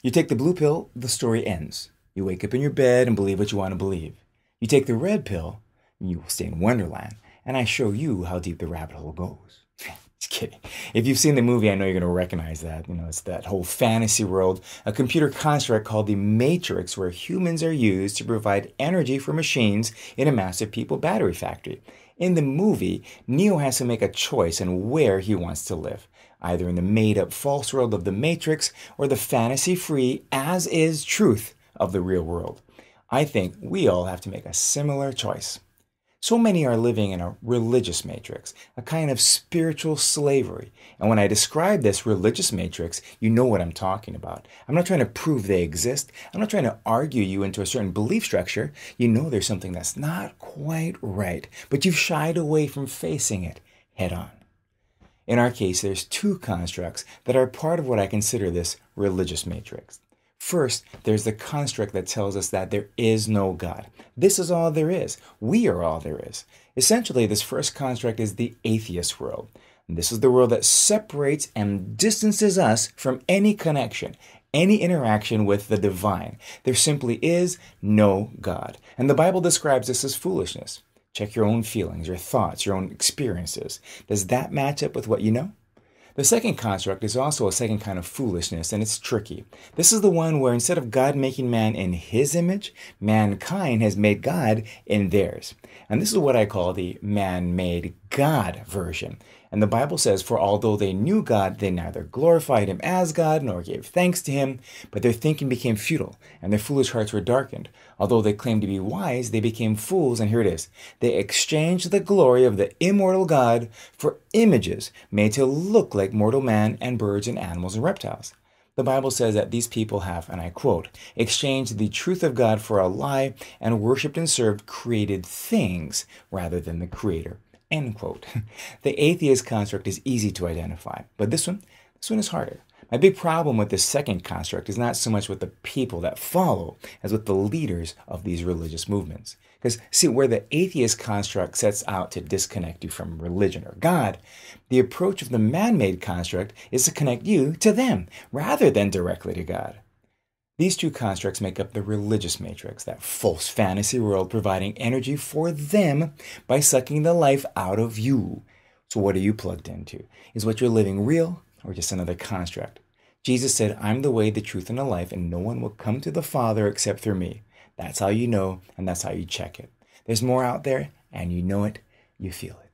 You take the blue pill, the story ends. You wake up in your bed and believe what you want to believe. You take the red pill, and you will stay in Wonderland, and I show you how deep the rabbit hole goes. Just kidding. If you've seen the movie, I know you're going to recognize that. It's that whole fantasy world, a computer construct called the Matrix, where humans are used to provide energy for machines in a massive people battery factory. In the movie, Neo has to make a choice on where he wants to live, either in the made-up false world of the Matrix or the fantasy-free, as-is truth of the real world. I think we all have to make a similar choice. So many are living in a religious matrix, a kind of spiritual slavery. And when I describe this religious matrix, you know what I'm talking about. I'm not trying to prove they exist. I'm not trying to argue you into a certain belief structure. You know there's something that's not quite right, but you've shied away from facing it head on. In our case, there's two constructs that are part of what I consider this religious matrix. First, there's the construct that tells us that there is no God. This is all there is. We are all there is. Essentially, this first construct is the atheist world. And this is the world that separates and distances us from any connection, any interaction with the divine. There simply is no God. And the Bible describes this as foolishness. Check your own feelings, your thoughts, your own experiences. Does that match up with what you know? The second construct is also a second kind of foolishness, and it's tricky. This is the one where instead of God making man in his image, mankind has made God in theirs. And this is what I call the man-made God version. And the Bible says, for although they knew God, they neither glorified him as God nor gave thanks to him, but their thinking became futile, and their foolish hearts were darkened. Although they claimed to be wise, they became fools, and here it is. They exchanged the glory of the immortal God for images made to look like mortal man and birds and animals and reptiles. The Bible says that these people have, and I quote, exchanged the truth of God for a lie and worshipped and served created things rather than the Creator. End quote. The atheist construct is easy to identify, but this one is harder. My big problem with this second construct is not so much with the people that follow as with the leaders of these religious movements. Because, see, where the atheist construct sets out to disconnect you from religion or God, the approach of the man-made construct is to connect you to them rather than directly to God. These two constructs make up the religious matrix, that false fantasy world providing energy for them by sucking the life out of you. So what are you plugged into? Is what you're living real or just another construct? Jesus said, I'm the way, the truth, and the life, and no one will come to the Father except through me. That's how you know, and that's how you check it. There's more out there, and you know it, you feel it.